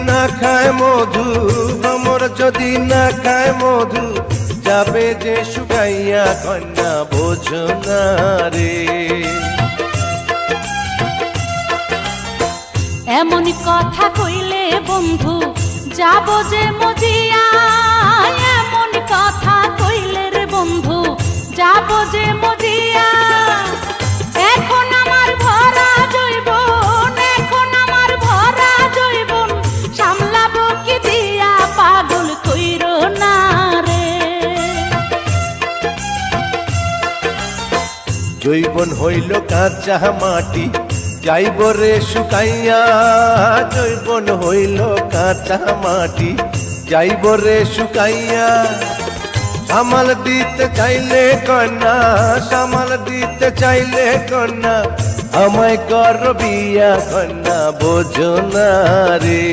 না খায় মধু ভ্রমর যদি না খায় মধু যাবে যে শুকাইয়া কন্যা বোঝো না রে। এমন কথা কইলে বন্ধু যাব যে মজিয়া, এমন কথা কইলে রে বন্ধু যাব যে মজিয়া। এখন আমার ভরা জৈবন, এখন আমার ভরা জৈবন সামলাবো কি দিয়া পাগল কইরো না রে। জৈবন হইল কাঁচা মাটি যাইব রে শুকাইয়া, জৈবন হইল কাঁচা মাটি যাইব রে শুকাইয়া। সামাল দিতে চাইলে কন্যা, সামাল দিতে চাইলে কন্যা আমায় কর বিয়া কন্যা বোঝো না রে।